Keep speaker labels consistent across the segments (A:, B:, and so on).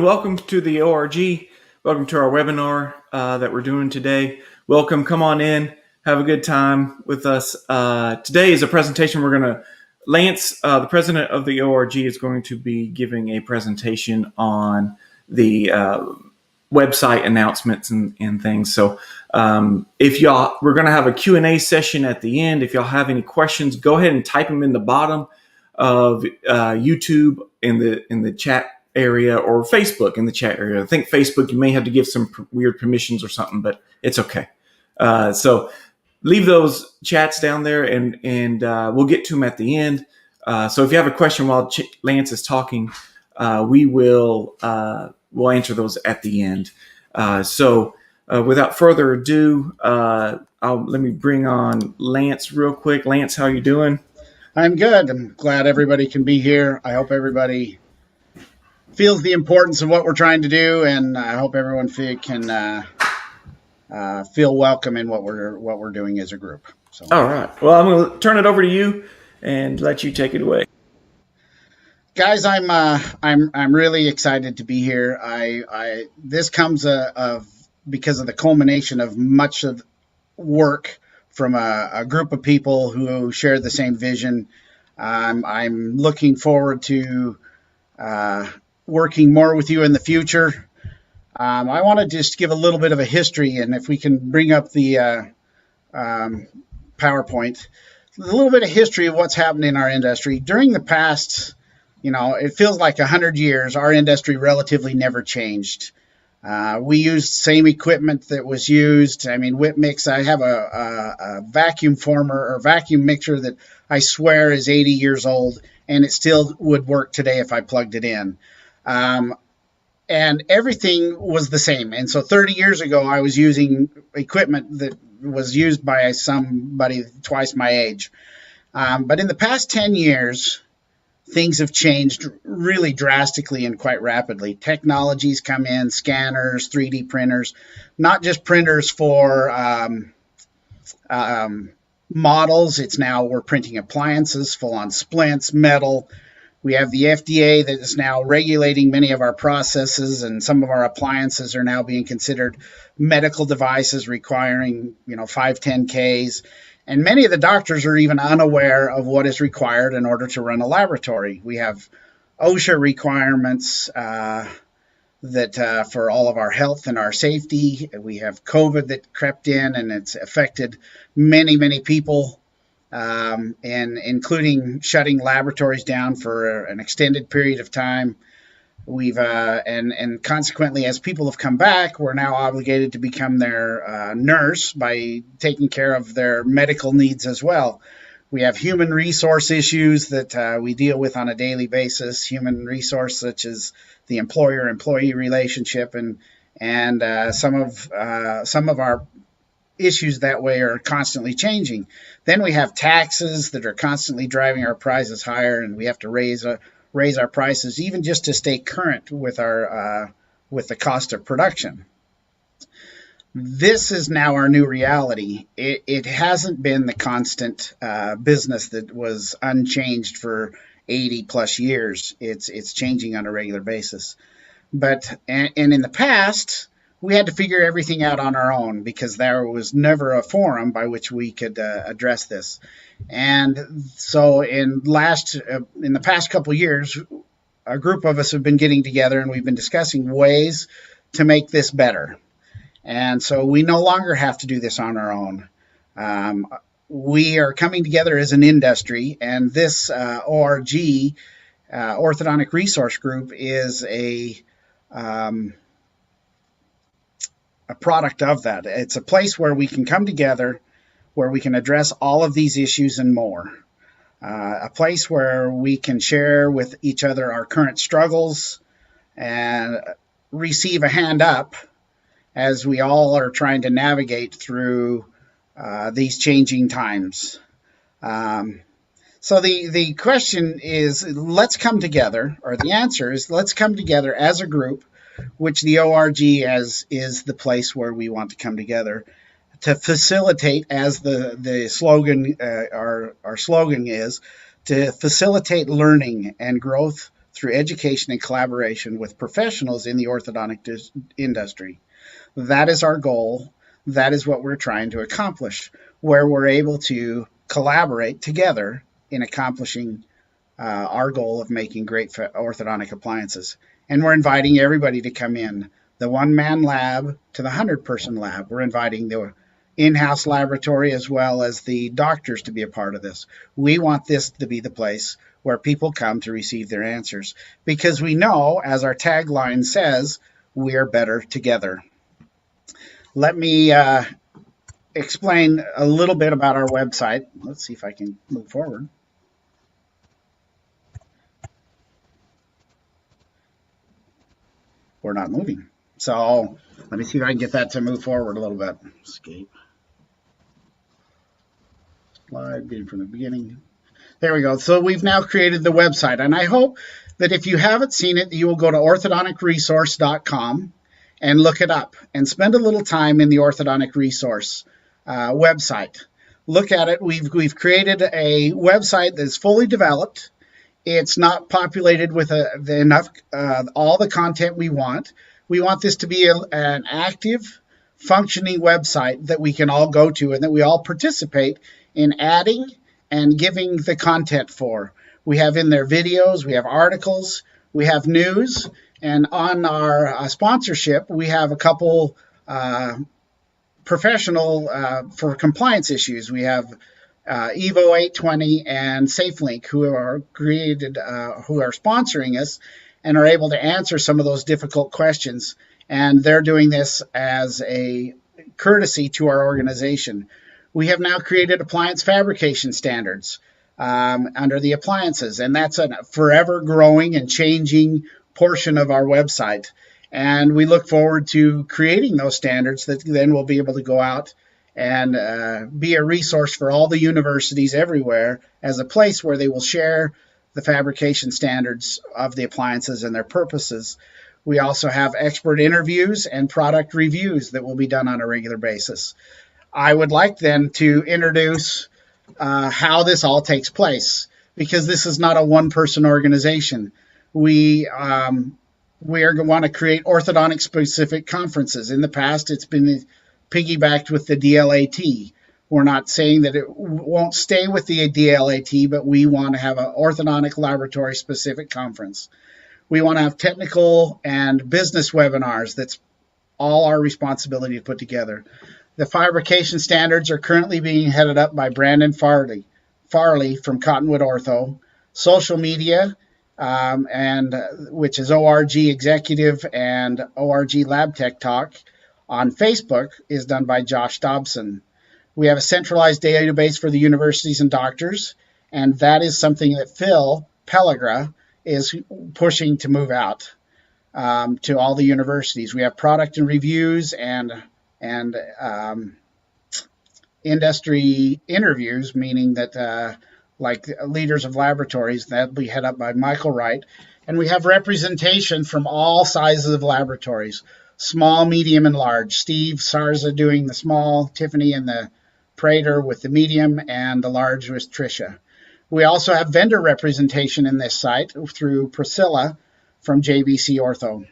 A: welcome to the ORG. Welcome to our webinar that we're doing today. Welcome, come on in, have a good time with us. Today is a presentation Lance, the president of the ORG, is going to be giving a presentation on the website announcements and things. So we're going to have a Q&A session at the end. If y'all have any questions, go ahead and type them in the bottom of YouTube in the chat area, or Facebook in the chat area. I think Facebook, you may have to give some weird permissions or something, but it's okay. So leave those chats down there, and we'll get to them at the end. So if you have a question while Lance is talking, we'll answer those at the end. So without further ado, let me bring on Lance real quick. Lance, how are you doing?
B: I'm good. I'm glad everybody can be here. I hope everybody feels the importance of what we're trying to do, and I hope everyone can feel welcome in what we're doing as a group. So.
A: All right. Well, I'm going to turn it over to you and let you take it away.
B: Guys, I'm really excited to be here. This comes because of the culmination of much of work from a group of people who share the same vision. I'm looking forward to working more with you in the future. I want to just give a little bit of a history, and if we can bring up the PowerPoint, a little bit of history of what's happened in our industry. During the past, it feels like 100 years, our industry relatively never changed. We used same equipment that was used. I mean, Whip Mix, I have a vacuum former or vacuum mixer that I swear is 80 years old, and it still would work today if I plugged it in. And everything was the same. And so 30 years ago, I was using equipment that was used by somebody twice my age. But in the past 10 years, things have changed really drastically and quite rapidly. Technologies come in, scanners, 3D printers, not just printers for models. It's now we're printing appliances, full-on splints, metal. We have the FDA that is now regulating many of our processes, and some of our appliances are now being considered medical devices requiring, 510Ks. And many of the doctors are even unaware of what is required in order to run a laboratory. We have OSHA requirements that for all of our health and our safety. We have COVID that crept in, and it's affected many, many people. And including shutting laboratories down for an extended period of time. We've and consequently, as people have come back, we're now obligated to become their nurse by taking care of their medical needs as well. We have human resource issues that we deal with on a daily basis. Human resource such as the employer-employee relationship, and some of our issues that way are constantly changing. Then we have taxes that are constantly driving our prices higher, and we have to raise our prices even just to stay current with the cost of production. This is now our new reality. It hasn't been the constant business that was unchanged for 80 plus years. It's changing on a regular basis. But in the past, we had to figure everything out on our own because there was never a forum by which we could address this. And so in the past couple of years, a group of us have been getting together, and we've been discussing ways to make this better. And so we no longer have to do this on our own. We are coming together as an industry, and this ORG, Orthodontic Resource Group, is a product of that. It's a place where we can come together, where we can address all of these issues and more. A place where we can share with each other our current struggles and receive a hand up as we all are trying to navigate through these changing times. So the question is, let's come together, or the answer is, let's come together as a group, which the ORG is the place where we want to come together to facilitate, as the slogan, our slogan is, to facilitate learning and growth through education and collaboration with professionals in the orthodontic industry. That is our goal. That is what we're trying to accomplish, where we're able to collaborate together in accomplishing our goal of making great orthodontic appliances. And we're inviting everybody to come in, the one-man lab to the 100-person lab. We're inviting the in-house laboratory as well as the doctors to be a part of this. We want this to be the place where people come to receive their answers, because we know, as our tagline says, we are better together. Let me explain a little bit about our website. Let's see if I can move forward. We're not moving. So let me see if I can get that to move forward a little bit. Escape. Slide, beginning from the beginning. There we go. So we've now created the website, and I hope that if you haven't seen it, you will go to orthodonticresource.com and look it up and spend a little time in the Orthodontic Resource website. Look at it. We've created a website that's fully developed. It's not populated with enough all the content we want. We want this to be an active, functioning website that we can all go to and that we all participate in adding and giving the content for. We have in there videos, we have articles, we have news, and on our sponsorship, we have a couple professional for compliance issues. We have Evo 820 and SafeLink, who are sponsoring us and are able to answer some of those difficult questions. And they're doing this as a courtesy to our organization. We have now created appliance fabrication standards under the appliances, and that's a forever growing and changing portion of our website. And we look forward to creating those standards that then will be able to go out and be a resource for all the universities everywhere as a place where they will share the fabrication standards of the appliances and their purposes. We also have expert interviews and product reviews that will be done on a regular basis. I would like then to introduce how this all takes place, because this is not a one-person organization. We are going to want to create orthodontic-specific conferences. In the past, it's been piggybacked with the DLAT. We're not saying that it won't stay with the DLAT, but we want to have an orthodontic laboratory-specific conference. We want to have technical and business webinars. That's all our responsibility to put together. The fabrication standards are currently being headed up by Brandon Farley from Cottonwood Ortho. Social media, which is ORG Executive and ORG Lab Tech Talk on Facebook, is done by Josh Dobson. We have a centralized database for the universities and doctors, and that is something that Phil Pellegra is pushing to move out to all the universities. We have product and reviews and industry interviews, meaning that like leaders of laboratories, that'll be head up by Michael Wright. And we have representation from all sizes of laboratories, small, medium, and large. Steve Sarza doing the small, Tiffany and the Prater with the medium, and the large with Tricia. We also have vendor representation in this site through Priscilla from JBC Ortho,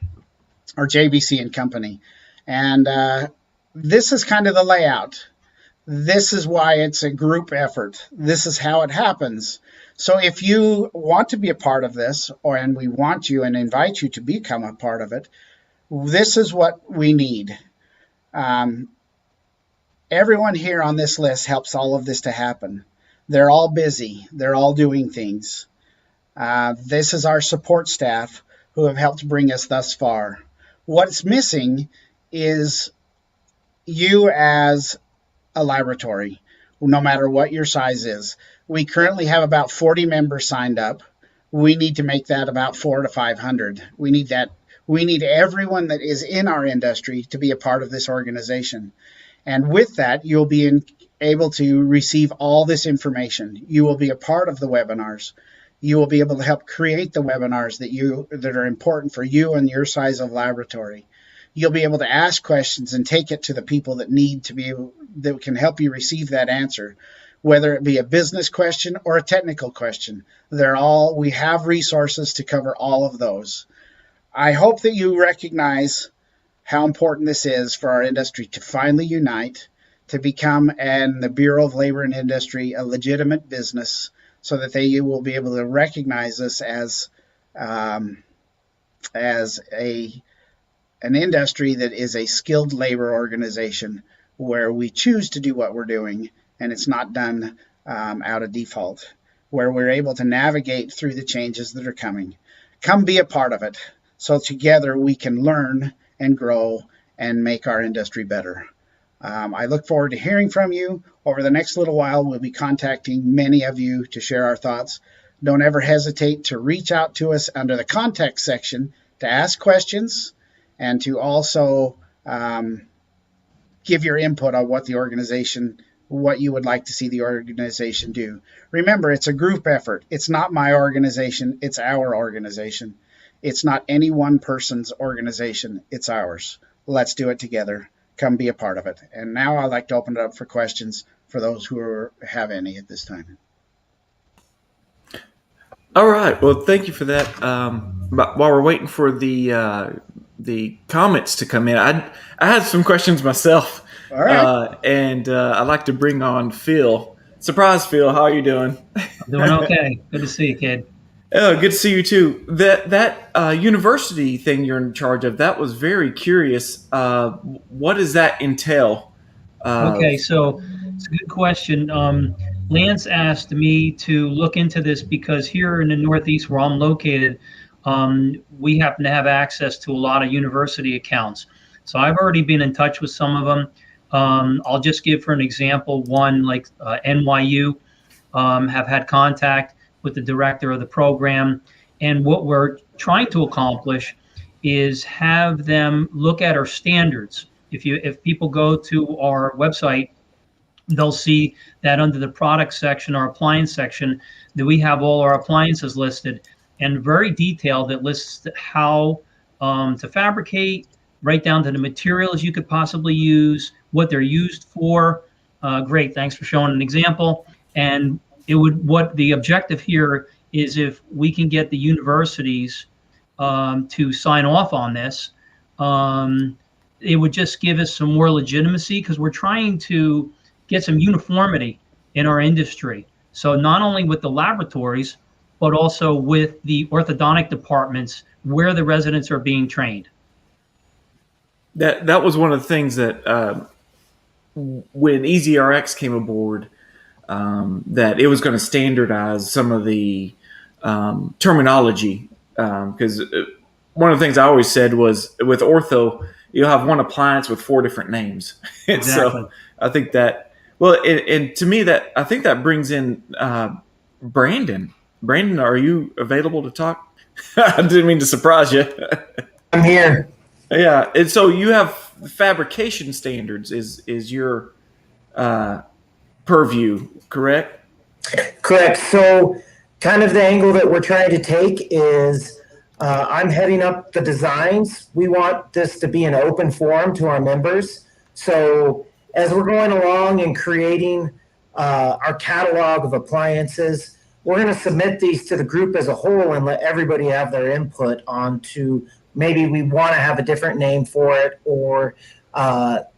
B: or JBC and Company. And this is kind of the layout. This is why it's a group effort. This is how it happens. So if you want to be a part of this, and we want you and invite you to become a part of it, this is what we need. Everyone here on this list helps all of this to happen. They're all busy. They're all doing things. This is our support staff who have helped bring us thus far. What's missing is you as a laboratory, no matter what your size is. We currently have about 40 members signed up. We need to make that about 400 to 500. We need that. We need everyone that is in our industry to be a part of this organization. And with that, you'll be able to receive all this information. You will be a part of the webinars. You will be able to help create the webinars that are important for you and your size of laboratory. You'll be able to ask questions and take it to the people that that can help you receive that answer. whether it be a business question or a technical question. We have resources to cover all of those. I hope that you recognize how important this is for our industry to finally unite, to become, and the Bureau of Labor and Industry, a legitimate business, so that they will be able to recognize us as an industry that is a skilled labor organization where we choose to do what we're doing, and it's not done out of default, where we're able to navigate through the changes that are coming. Come be a part of it, so together we can learn and grow and make our industry better. I look forward to hearing from you. Over the next little while, we'll be contacting many of you to share our thoughts. Don't ever hesitate to reach out to us under the contact section to ask questions and to also give your input on what you would like to see the organization do. Remember, it's a group effort. It's not my organization, it's our organization. It's not any one person's organization, it's ours. Let's do it together. Come be a part of it. And now I'd like to open it up for questions for those who have any at this time.
A: All right. Well, thank you for that. While we're waiting for the comments to come in, I had some questions myself.
B: All right.
A: And I'd like to bring on Phil. Surprise, Phil. How are you doing?
C: I'm doing okay. Good to see you, kid.
A: Oh, good to see you too. That university thing you're in charge of, that was very curious. What does that entail?
C: Okay, so it's a good question. Lance asked me to look into this because here in the Northeast where I'm located, we happen to have access to a lot of university accounts. So I've already been in touch with some of them. I'll just give for an example, one like NYU have had contact with the director of the program. And what we're trying to accomplish is have them look at our standards. If people go to our website, they'll see that under the product section or appliance section that we have all our appliances listed and very detailed that lists how to fabricate, right down to the materials you could possibly use, what they're used for. Great, thanks for showing an example. And what the objective here is if we can get the universities to sign off on this, it would just give us some more legitimacy because we're trying to get some uniformity in our industry. So not only with the laboratories, but also with the orthodontic departments where the residents are being trained.
A: That was one of the things that when EasyRx came aboard, that it was going to standardize some of the terminology. Because one of the things I always said was with ortho, you'll have one appliance with 4 different names. And
C: Exactly.
A: so I think that, well, and to me I think that brings in Brandon. Brandon, are you available to talk? I didn't mean to surprise you.
D: I'm here.
A: Yeah. And so you have fabrication standards is your purview, correct?
D: Correct. So kind of the angle that we're trying to take is I'm heading up the designs. We want this to be an open forum to our members. So as we're going along and creating our catalog of appliances, we're going to submit these to the group as a whole and let everybody have their input onto maybe we want to have a different name for it or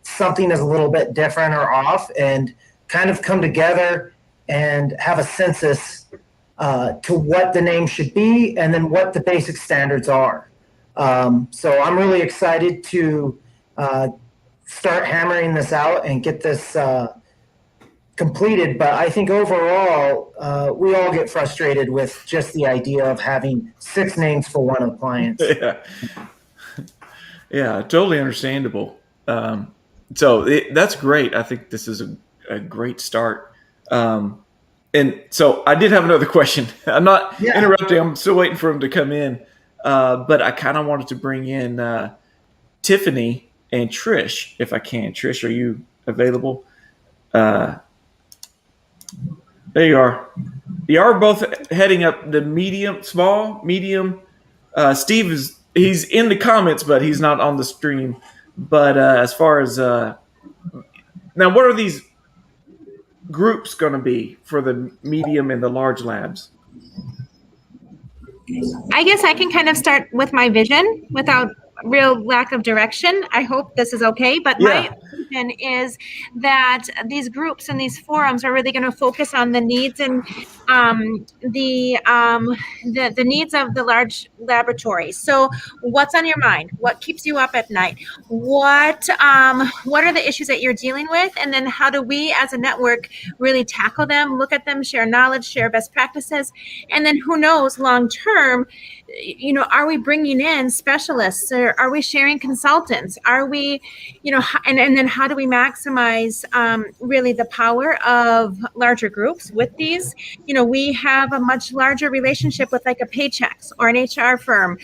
D: something is a little bit different or off and kind of come together and have a census to what the name should be and then what the basic standards are. So I'm really excited to start hammering this out and get this completed. But I think overall, we all get frustrated with just the idea of having 6 names for one appliance.
A: Yeah, totally understandable. That's great. I think this is a great start. And so I did have another question. I'm not interrupting. I'm still waiting for him to come in. But I kind of wanted to bring in Tiffany and Trish, if I can. Trish, are you available? There you are. You are both heading up the medium. Steve he's in the comments, but he's not on the stream. But as far as now, what are these groups going to be for the medium and the large labs?
E: I guess I can kind of start with my vision without real lack of direction. I hope this is okay, but my vision is that these groups and these forums are really going to focus on the needs and the needs of the large laboratories. So, what's on your mind? What keeps you up at night? What are the issues that you're dealing with? And then, how do we, as a network, really tackle them? Look at them, share knowledge, share best practices, and then who knows, long term, are we bringing in specialists, or are we sharing consultants? Are we, and then how do we maximize really the power of larger groups with these? We have a much larger relationship with like a Paychex or an HR firm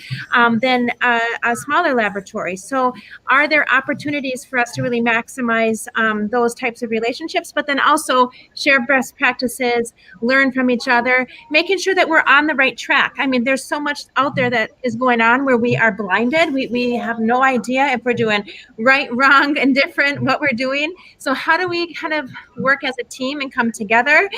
E: than a smaller laboratory. So are there opportunities for us to really maximize those types of relationships, but then also share best practices, learn from each other, making sure that we're on the right track? I mean, there's so much out there that is going on where we are blinded. We have no idea if we're doing right, wrong, and different what we're doing. So how do we kind of work as a team and come together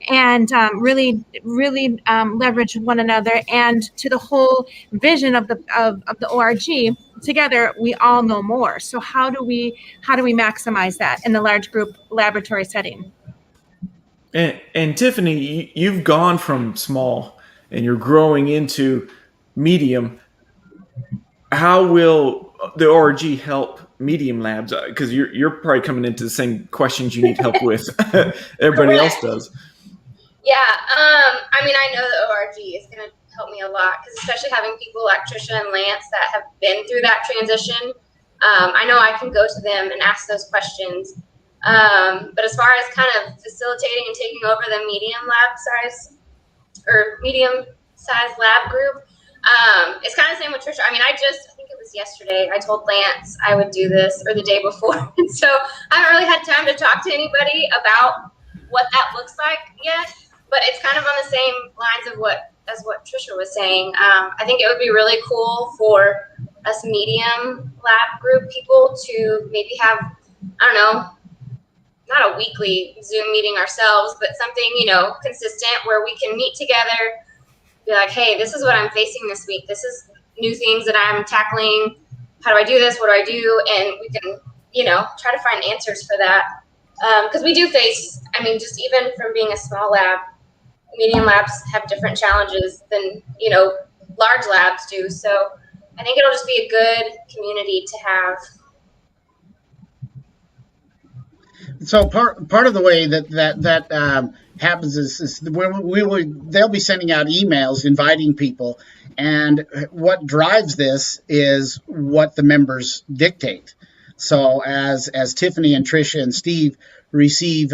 E: and really leverage one another, and to the whole vision of the ORG? Together, we all know more. So how do we maximize that in the large group laboratory setting?
A: And Tiffany, you've gone from small and you're growing into medium. How will the ORG help medium labs? Because you're probably coming into the same questions you need help with. Everybody else does.
F: Yeah, I know the ORG is going to help me a lot, because especially having people like Trisha and Lance that have been through that transition, I know I can go to them and ask those questions. But as far as kind of facilitating and taking over the medium size lab group, it's kind of the same with Trisha. I think it was yesterday, I told Lance I would do this, or the day before. And so I haven't really had time to talk to anybody about what that looks like yet, but it's kind of on the same lines of what Trisha was saying. I think it would be really cool for us medium lab group people to maybe have, not a weekly Zoom meeting ourselves, but something, consistent where we can meet together, be like, hey, this is what I'm facing this week. This is new things that I'm tackling. How do I do this? What do I do? And we can, try to find answers for that. Because we do face, just even from being a small lab, medium labs have different challenges than, large labs do. So I think it'll just be a good community to have.
B: So part of the way that happens is they'll be sending out emails inviting people, and what drives this is what the members dictate. So as Tiffany and Trisha and Steve receive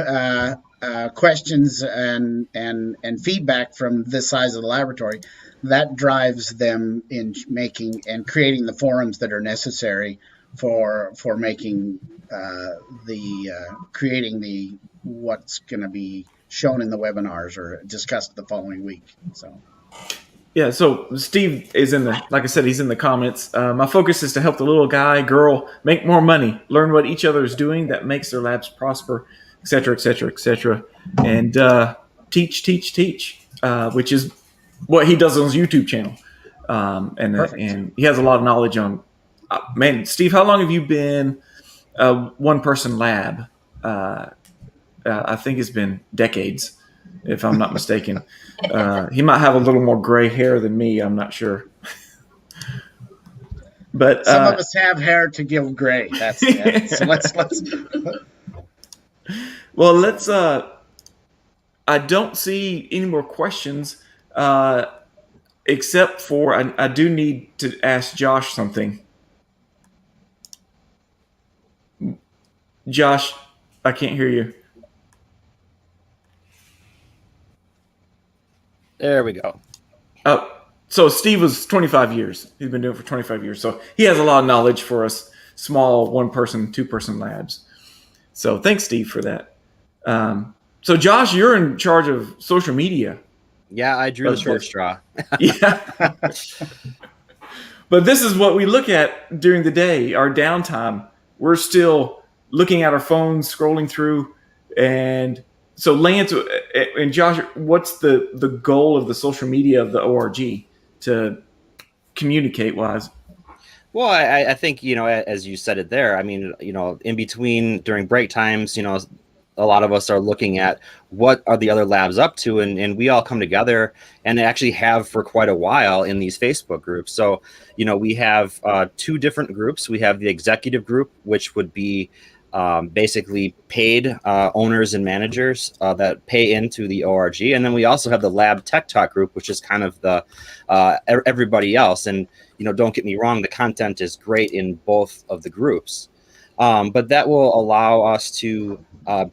B: questions and feedback from this size of the laboratory, that drives them in making and creating the forums that are necessary for making creating the what's going to be shown in the webinars or discussed the following week.
A: So Steve is like I said, he's in the comments. My focus is to help the little guy, girl make more money, learn what each other is doing that makes their labs prosper, et cetera, et cetera, et cetera. And teach, which is what he does on his YouTube channel. And he has a lot of knowledge on, man, Steve, how long have you been a one-person lab? I think it's been decades, if I'm not mistaken. He might have a little more gray hair than me. I'm not sure. But
B: some of us have hair to give gray. That's so let's.
A: Well, let's. I don't see any more questions, except for I do need to ask Josh something. Josh, I can't hear you.
G: There we go.
A: Oh, so Steve was 25 years. He's been doing it for 25 years. So he has a lot of knowledge for us small one-person, two-person labs. So thanks, Steve, for that. So Josh, you're in charge of social media.
G: Yeah, I drew the short straw.
A: Yeah. But this is what we look at during the day, our downtime. We're still looking at our phones, scrolling through, and So Lance and Josh, what's the goal of the social media of the ORG to communicate wise?
G: Well, I think, as you said it there, I mean, in between during break times, a lot of us are looking at what are the other labs up to, and we all come together and actually have for quite a while in these Facebook groups. So, we have 2 different groups. We have the executive group, which would be basically paid owners and managers that pay into the ORG. And then we also have the Lab Tech Talk group, which is kind of the everybody else. And, don't get me wrong, the content is great in both of the groups. But that will allow us to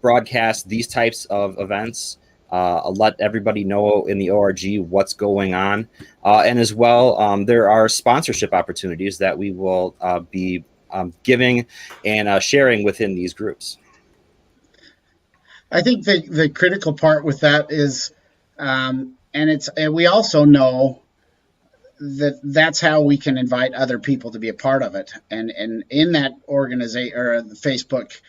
G: broadcast these types of events, let everybody know in the ORG what's going on. And as well, there are sponsorship opportunities that we will be giving and sharing within these groups.
B: I think the critical part with that is, and we also know that's how we can invite other people to be a part of it. And in that organization or the Facebook,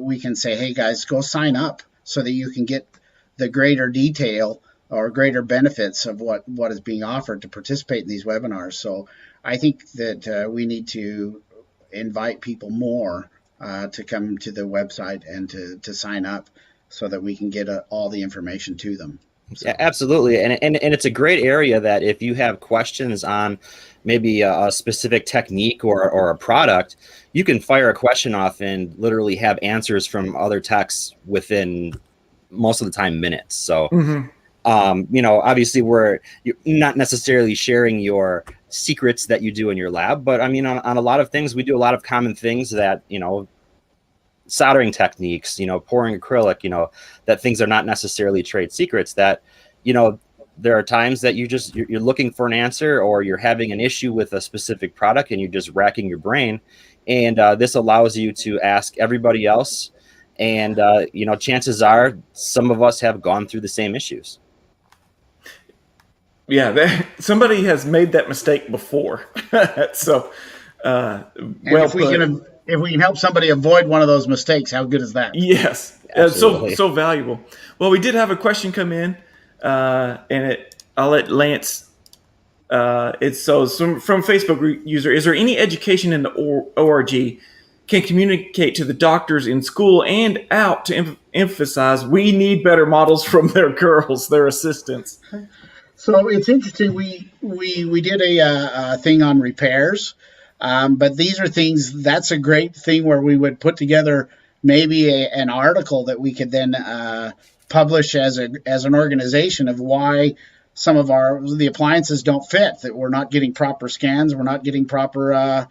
B: we can say, hey guys, go sign up so that you can get the greater detail or greater benefits of what is being offered to participate in these webinars. So I think that we need to invite people more to come to the website and to sign up so that we can get all the information to them. So.
G: Yeah, absolutely. And it's a great area that if you have questions on maybe a specific technique or a product, you can fire a question off and literally have answers from other techs within most of the time minutes. So, obviously you're not necessarily sharing your secrets that you do in your lab, but I mean, on a lot of things, we do a lot of common things that, soldering techniques, pouring acrylic, that things are not necessarily trade secrets that, there are times that you're looking for an answer or you're having an issue with a specific product and you're just racking your brain. And this allows you to ask everybody else. And, chances are some of us have gone through the same issues.
A: Yeah, somebody has made that mistake before. So,
B: if we can help somebody avoid one of those mistakes, how good is that?
A: Yes, so valuable. Well, we did have a question come in, and I'll let Lance. It's from Facebook user. Is there any education in the ORG can communicate to the doctors in school and out to emphasize we need better models from their girls, their assistants?
B: So it's interesting. We did a thing on repairs. But these are things, that's a great thing where we would put together maybe an article that we could then publish as an organization of why some of the appliances don't fit, that we're not getting proper scans, we're not getting proper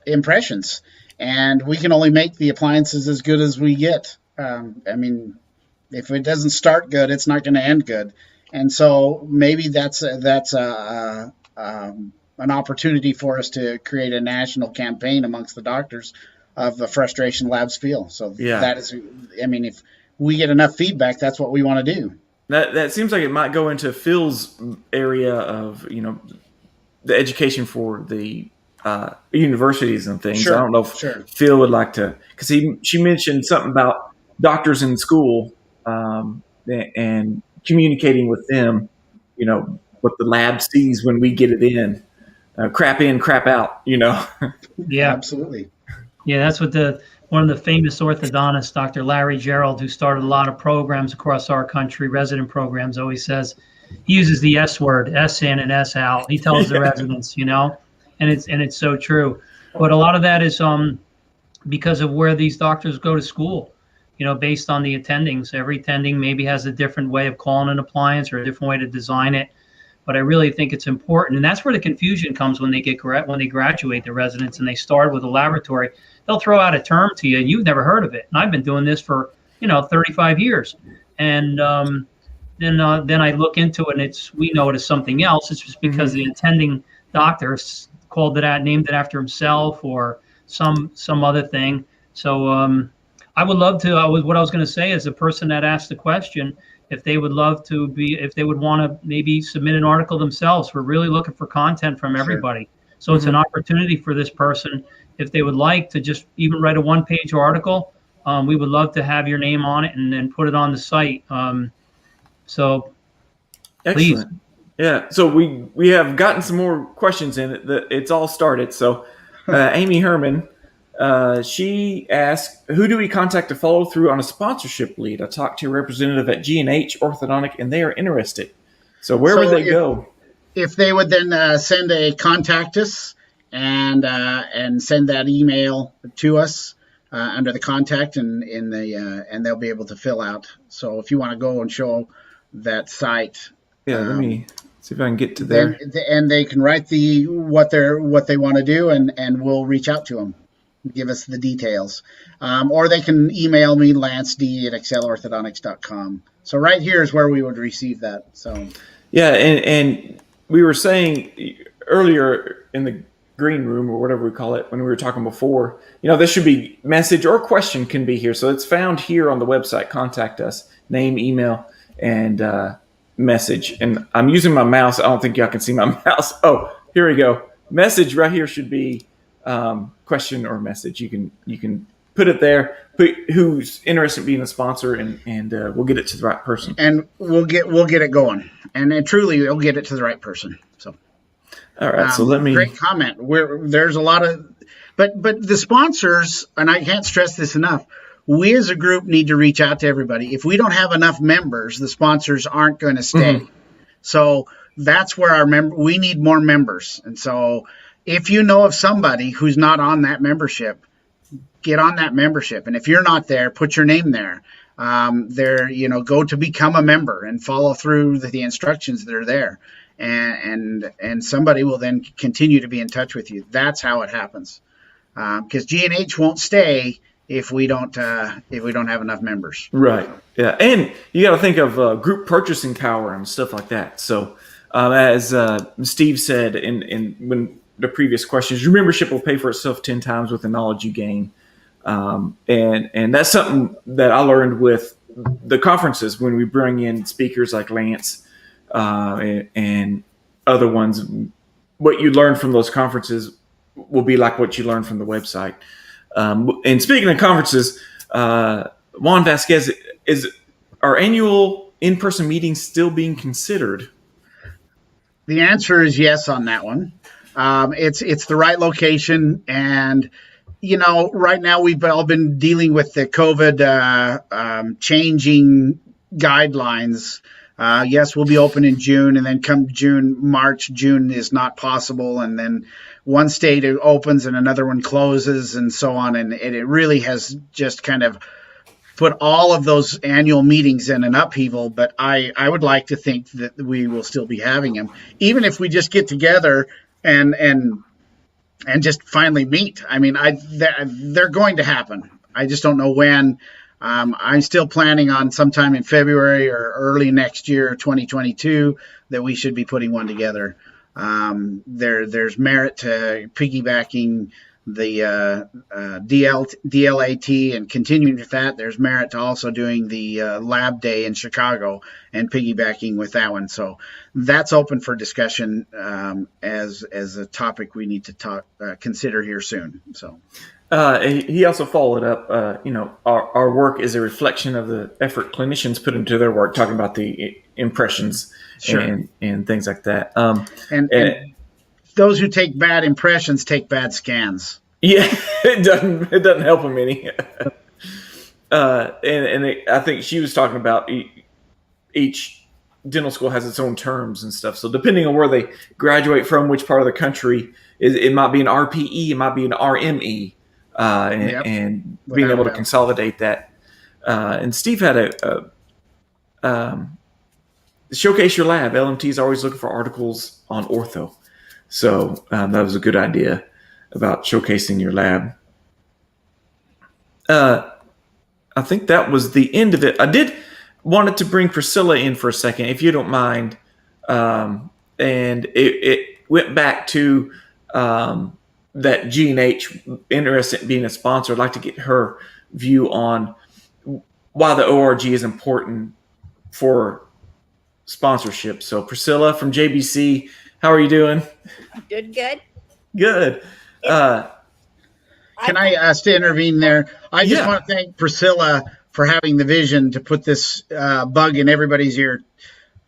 B: impressions. And we can only make the appliances as good as we get. I mean, if it doesn't start good, it's not going to end good. And so maybe that's an opportunity for us to create a national campaign amongst the doctors of the frustration labs feel. So that is, I mean, if we get enough feedback, that's what we want to do.
A: That seems like it might go into Phil's area of, the education for the universities and things.
B: Sure,
A: I don't know if Phil would like to, because she mentioned something about doctors in school and communicating with them, what the lab sees when we get it in. Crap in, crap out, Yeah,
B: absolutely.
C: Yeah, that's what one of the famous orthodontists, Dr. Larry Gerald, who started a lot of programs across our country, resident programs, always says he uses the S word, S in and S out. He tells the residents, and it's so true. But a lot of that is because of where these doctors go to school, based on the attendings. Every attending maybe has a different way of calling an appliance or a different way to design it. But I really think it's important, and that's where the confusion comes when they graduate, the residents, and they start with a laboratory. They'll throw out a term to you, and you've never heard of it. And I've been doing this for 35 years, and then I look into it, and we know it as something else. It's just because the attending doctor called it out, named it after himself, or some other thing. So I would love to. What I was going to say is the person that asked the question, if they would want to maybe submit an article themselves. We're really looking for content from everybody. So it's an opportunity for this person, if they would like to just even write a one-page article we would love to have your name on it and then put it on the site. So please.
A: Excellent. Yeah. So we have gotten some more questions in it. It's all started. So Amy Herman, she asked, who do we contact to follow through on a sponsorship lead? I talked to a representative at G&H Orthodontic, and they are interested. So where would they go?
B: If they would then send a contact us and send that email to us under the contact and they'll be able to fill out. So if you want to go and show that site,
A: Yeah, let me see if I can get to there.
B: and they can write what they want to do, and we'll reach out to them, give us the details, or they can email me lanced@excelorthodontics.com. So right here is where we would receive that. So
A: yeah, and we were saying earlier in the green room or whatever we call it when we were talking before, this should be message or question can be here. So it's found here on the website. Contact us, name, email, and message. And I'm using my mouse. I don't think y'all can see my mouse. Oh, here we go. Message right here should be question or message. You can put it there. Put who's interested in being a sponsor, and we'll get it to the right person.
B: And we'll get it going, and then truly we'll get it to the right person. So
A: all right. So let me.
B: Great comment. There's a lot of, but the sponsors, and I can't stress this enough. We as a group need to reach out to everybody. If we don't have enough members, the sponsors aren't going to stay.
A: Mm-hmm.
B: So that's where we need more members. And so if you know of somebody who's not on that membership, get on that membership. And if you're not there, put your name there. Go to become a member and follow through the instructions that are there. And somebody will then continue to be in touch with you. That's how it happens. Because G&H won't stay if we don't have enough members.
A: Right. Yeah. And you got to think of group purchasing power and stuff like that. So as Steve said in when the previous questions, your membership will pay for itself 10 times with the knowledge you gain. And that's something that I learned with the conferences when we bring in speakers like Lance and other ones. What you learn from those conferences will be like what you learn from the website. And speaking of conferences, Juan Vasquez, is our annual in-person meetings still being considered?
B: The answer is yes on that one. It's the right location, and right now we've all been dealing with the COVID changing guidelines. Yes, we'll be open in June, and then come June is not possible, and then one state opens and another one closes and so on. And it really has just kind of put all of those annual meetings in an upheaval. But I would like to think that we will still be having them, even if we just get together and just finally meet. I mean, they're going to happen. I just don't know when. I'm still planning on sometime in February or early next year, 2022, that we should be putting one together. There's merit to piggybacking the DLAT and continuing with that. There's merit to also doing the lab day in Chicago and piggybacking with that one. So that's open for discussion as a topic we need to consider here soon. So.
A: He also followed up, our work is a reflection of the effort clinicians put into their work, talking about the impressions
B: Sure.
A: and things like that.
B: And those who take bad impressions take bad scans.
A: Yeah, it doesn't help them any. I think she was talking about each dental school has its own terms and stuff. So depending on where they graduate from, which part of the country, it might be an RPE, it might be an RME. And being able to consolidate that. And Steve had a showcase your lab. LMT is always looking for articles on ortho. So that was a good idea about showcasing your lab. I think that was the end of it. I did wanted to bring Priscilla in for a second, if you don't mind. And it went back to that G&H interested in being a sponsor. I'd like to get her view on why the ORG is important for sponsorship. So Priscilla from JBC, how are you doing?
H: Doing good.
A: Good.
B: Can I ask to intervene there? I just
A: Yeah.
B: want to thank Priscilla for having the vision to put this bug in everybody's ear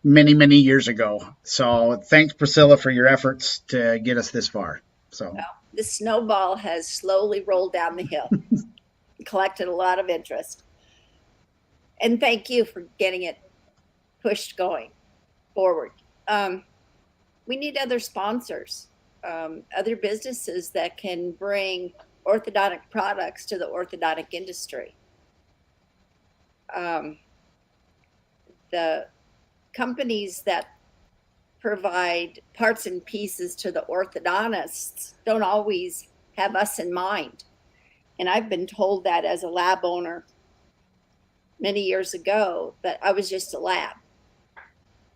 B: many, many years ago. So thanks, Priscilla, for your efforts to get us this far. So
H: The snowball has slowly rolled down the hill, collected a lot of interest. And thank you for getting it pushed going forward. We need other sponsors, other businesses that can bring orthodontic products to the orthodontic industry. The companies that provide parts and pieces to the orthodontists don't always have us in mind. And I've been told that as a lab owner many years ago, that I was just a lab.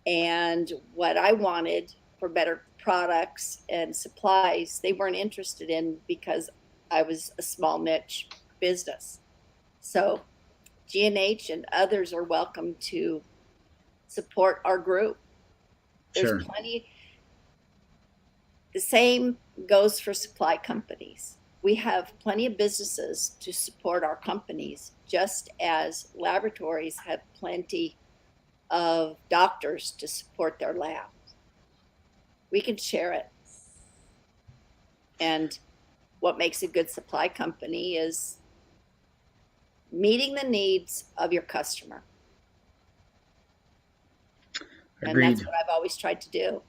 H: And what I wanted for better products and supplies, they weren't interested in because I was a small niche business. So G&H and others are welcome to support our group. There's
B: sure.
H: plenty. The same goes for supply companies. We have plenty of businesses to support our companies, just as laboratories have plenty of doctors to support their labs. We can share it. And what makes a good supply company is meeting the needs of your customer.
B: Agreed.
H: And that's what I've always tried to do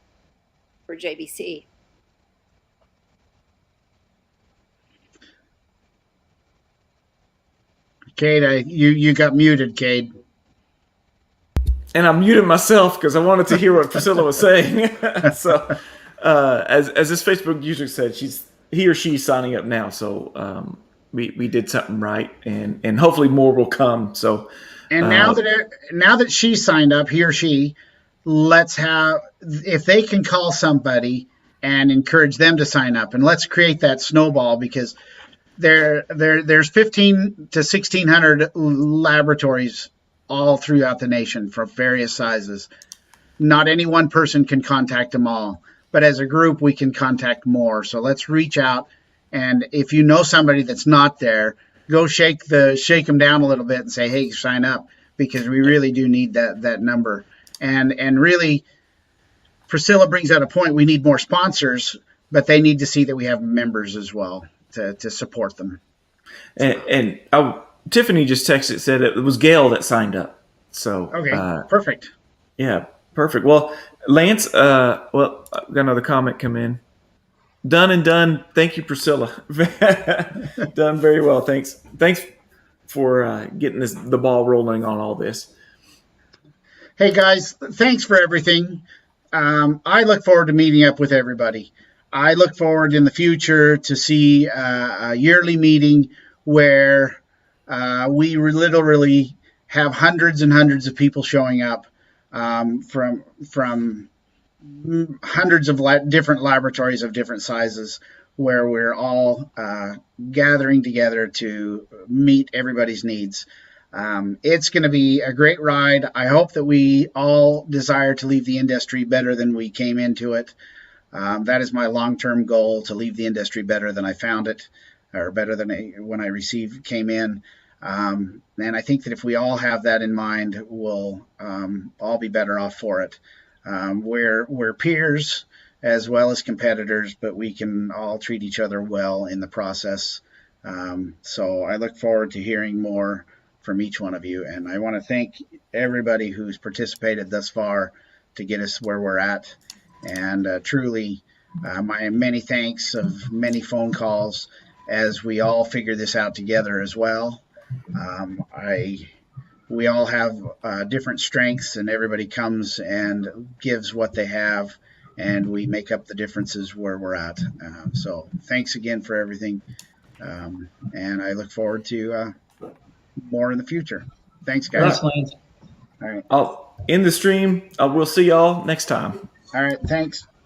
H: for JBC.
B: Cade, you got muted, Cade.
A: And I muted myself because I wanted to hear what Priscilla was saying. So, as this Facebook user said, he or she's signing up now. So we did something right, and hopefully more will come. So,
B: And now that she signed up, he or she, let's have, if they can call somebody and encourage them to sign up, and let's create that snowball, because there's 15 to 1,600 laboratories all throughout the nation for various sizes. Not any one person can contact them all, but as a group, we can contact more. So let's reach out. And if you know somebody that's not there, go shake them down a little bit and say, hey, sign up, because we really do need that number. And really, Priscilla brings out a point. We need more sponsors, but they need to see that we have members as well to support them.
A: And Tiffany just texted, said it was Gail that signed up. So
B: Okay, perfect.
A: Yeah, perfect. Well, Lance, I got another comment come in. Done and done. Thank you, Priscilla. Done very well. Thanks for getting the ball rolling on all this.
B: Hey guys, thanks for everything. I look forward to meeting up with everybody. I look forward in the future to see a yearly meeting where we literally have hundreds and hundreds of people showing up from hundreds of different laboratories of different sizes, where we're all gathering together to meet everybody's needs. It's going to be a great ride. I hope that we all desire to leave the industry better than we came into it. That is my long-term goal, to leave the industry better than I found it, or better than when I came in. And I think that if we all have that in mind, we'll all be better off for it. We're peers as well as competitors, but we can all treat each other well in the process. So I look forward to hearing more from each one of you. And I want to thank everybody who's participated thus far to get us where we're at. And truly, my many thanks of many phone calls as we all figure this out together as well. We all have different strengths, and everybody comes and gives what they have, and we make up the differences where we're at. So thanks again for everything. And I look forward to more in the future. Thanks, guys.
C: Thanks, Lance.
B: All right.
A: I'll end the stream. We'll see y'all next time.
B: All right. Thanks.